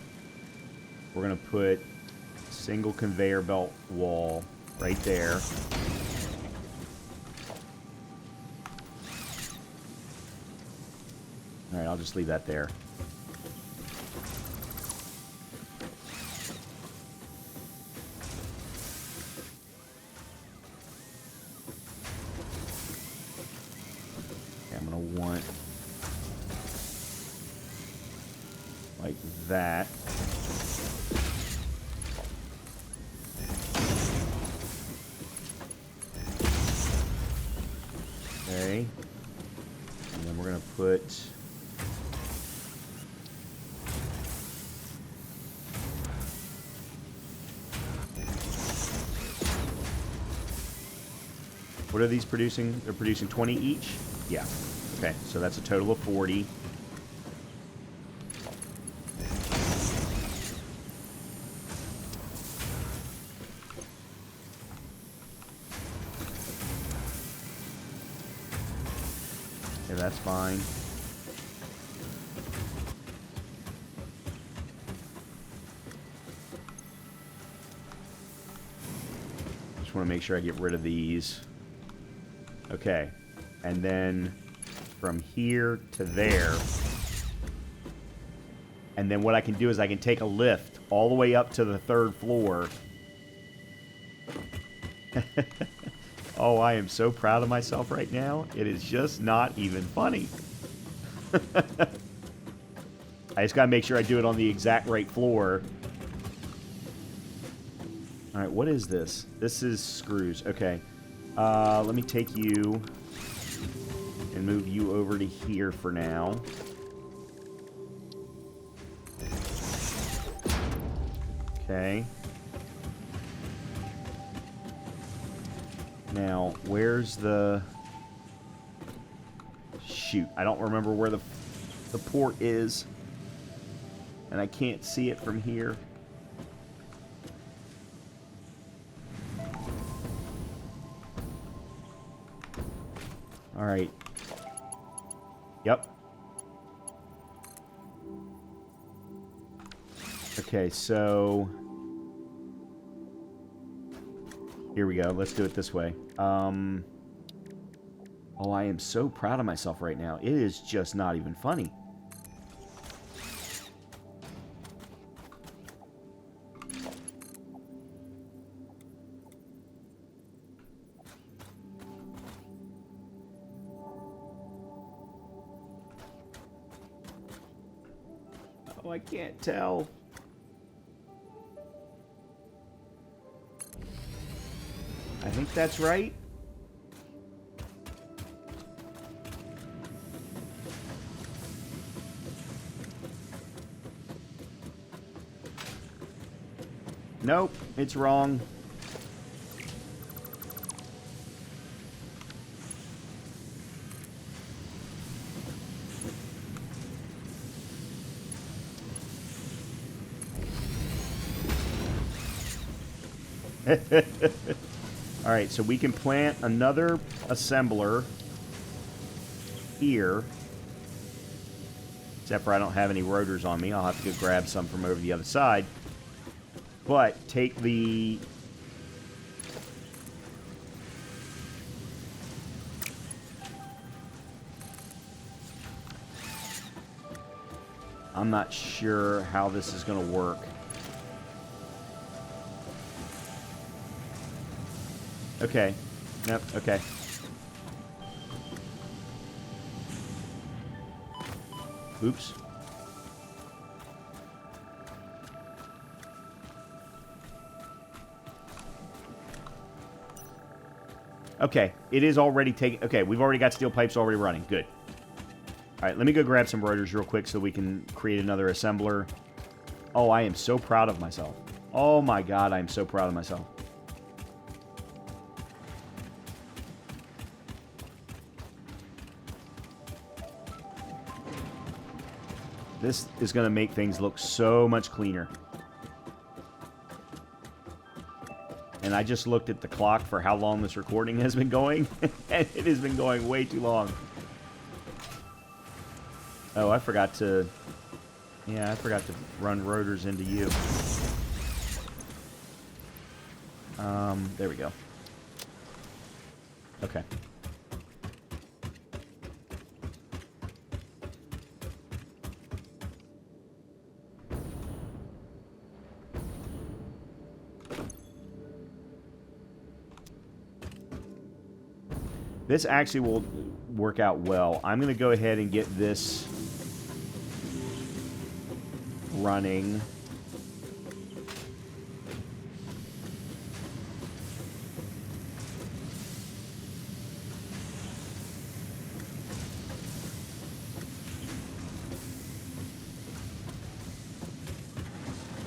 We're going to put a single conveyor belt wall right there. Alright, I'll just leave that there. I'm going to want like that. Okay. And then we're going to put what are these producing? They're producing 20 each? Yeah. Okay, so that's a total of 40. Okay, that's fine. Just want to make sure I get rid of these. Okay, and then from here to there. And then what I can do is I can take a lift all the way up to the 3rd floor. Oh, I am so proud of myself right now. It is just not even funny. I just gotta make sure I do it on the exact right floor. Alright, what is this? This is screws. Okay. Let me take you and move you over to here for now. Okay. Now, where's the... Shoot, I don't remember where the port is. And I can't see it from here. Alright. Yep. Okay, so... Here we go. Let's do it this way. Oh, I am so proud of myself right now. It is just not even funny. Oh, I can't tell. I think that's right. Nope, it's wrong. Alright, so we can plant another assembler here. Except for I don't have any rotors on me. I'll have to go grab some from over the other side. But take the... I'm not sure how this is going to work. Okay. Yep, okay. Oops. Okay, it is already taking... Okay, we've already got steel pipes already running. Good. All right, let me go grab some rotors real quick so we can create another assembler. Oh, I am so proud of myself. Oh my god, I am so proud of myself. This is going to make things look so much cleaner. And I just looked at the clock for how long this recording has been going, and it has been going way too long. Oh, I forgot to... Yeah, I forgot to run rotors into you. There we go. Okay. This actually will work out well. I'm going to go ahead and get this running.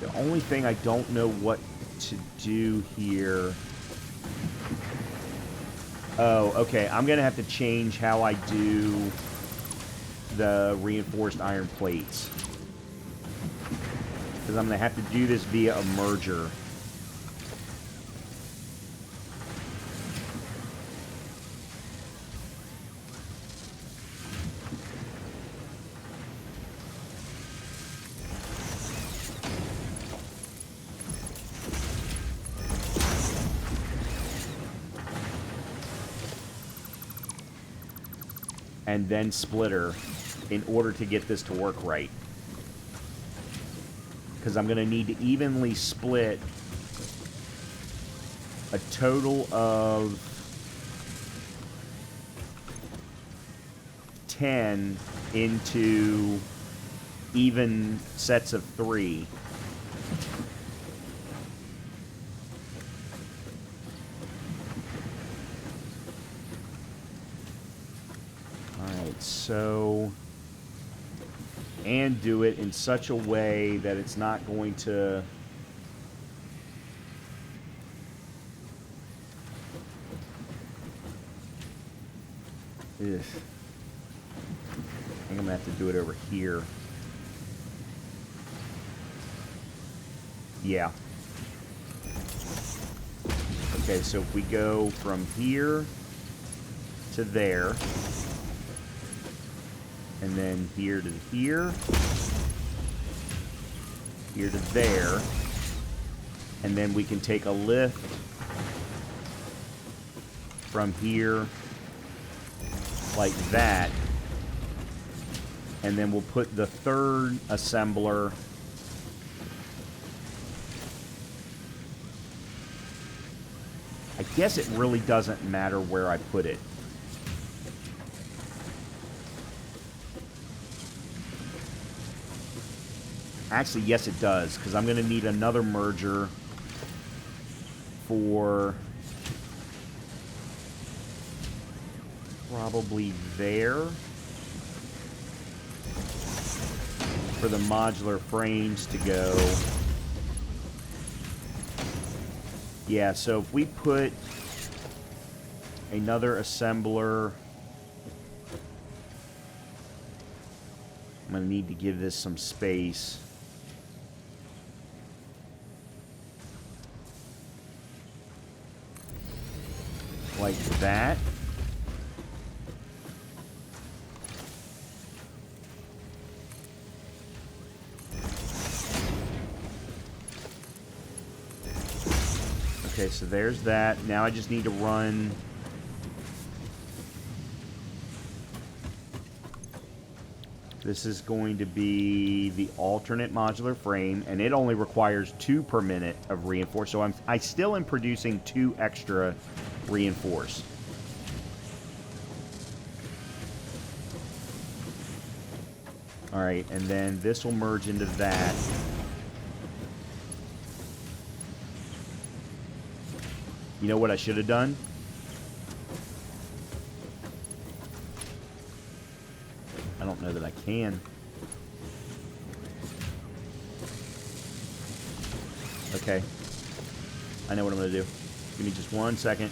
The only thing I don't know what to do here... Oh, okay. I'm going to have to change how I do the reinforced iron plates. Because I'm going to have to do this via a merger. And then splitter in order to get this to work right. Because I'm going to need to evenly split a total of 10 into even sets of 3. So, and do it in such a way that it's not going to... Ugh. I think I'm going to have to do it over here. Yeah. Okay, so if we go from here to there... And then here to here. Here to there. And then we can take a lift from here like that. And then we'll put the third assembler I guess it really doesn't matter where I put it. Actually, yes, it does, because I'm going to need another merger for probably there for the modular frames to go. Yeah, so if we put another assembler, I'm going to need to give this some space. Like that. Okay, so there's that. Now I just need to run this is going to be the alternate modular frame, and it only requires 2 per minute of reinforce. So I still am producing 2 extra reinforce. All right, and then this will merge into that. You know what I should have done? I don't know that I can. Okay. I know what I'm going to do. Give me just 1 second.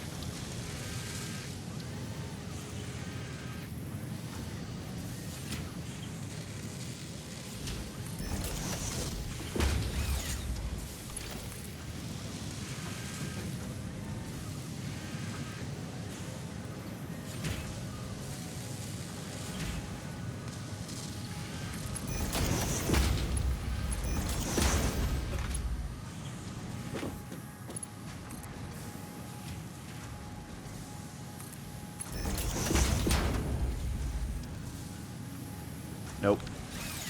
Nope.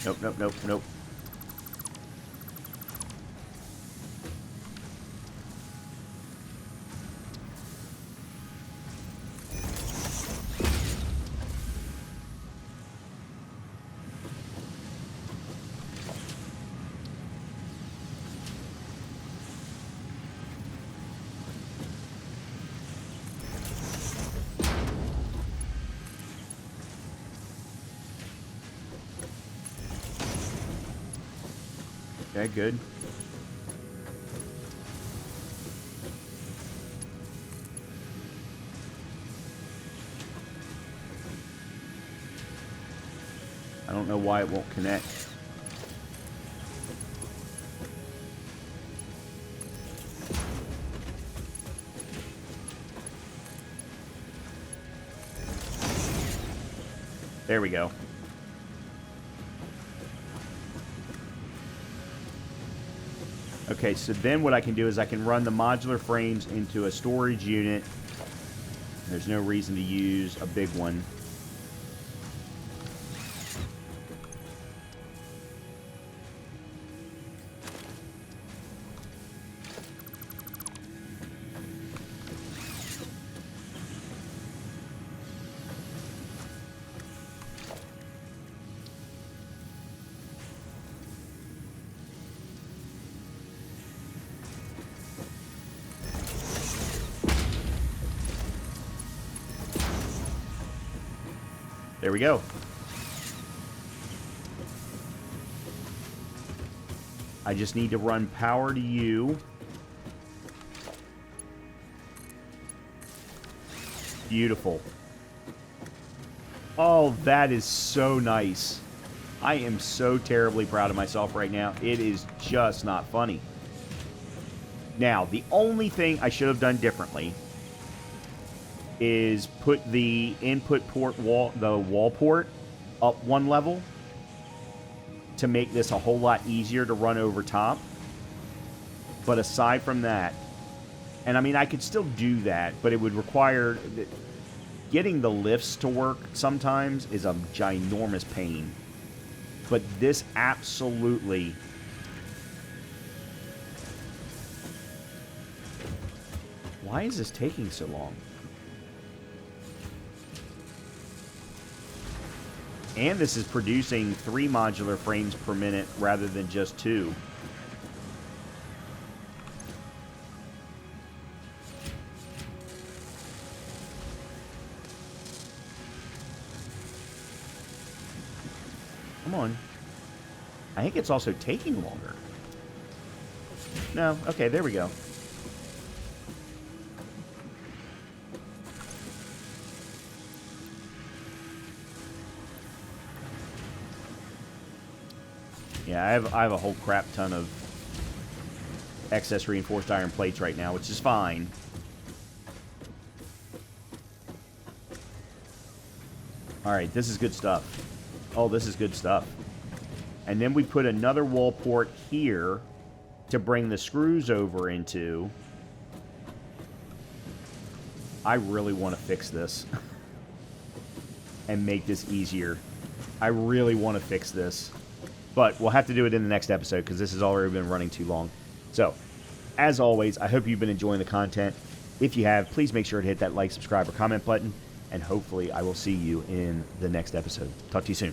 Nope, nope, nope, nope. Okay, good. I don't know why it won't connect. There we go. Okay, so then what I can do is I can run the modular frames into a storage unit. There's no reason to use a big one. There we go. I just need to run power to you. Beautiful. Oh, that is so nice. I am so terribly proud of myself right now. It is just not funny. Now, the only thing I should have done differently is put the input port wall, the wall port, up one level to make this a whole lot easier to run over top. But aside from that, and I mean, I could still do that, but it would require... Getting the lifts to work sometimes is a ginormous pain. But this absolutely... Why is this taking so long? And this is producing 3 modular frames per minute rather than just 2. Come on. I think it's also taking longer. No, okay, there we go. Yeah, I have a whole crap ton of excess reinforced iron plates right now, which is fine. Alright, this is good stuff. Oh, this is good stuff. And then we put another wall port here to bring the screws over into. I really want to fix this. And make this easier. I really want to fix this. But we'll have to do it in the next episode because this has already been running too long. So, as always, I hope you've been enjoying the content. If you have, please make sure to hit that like, subscribe, or comment button. And hopefully I will see you in the next episode. Talk to you soon.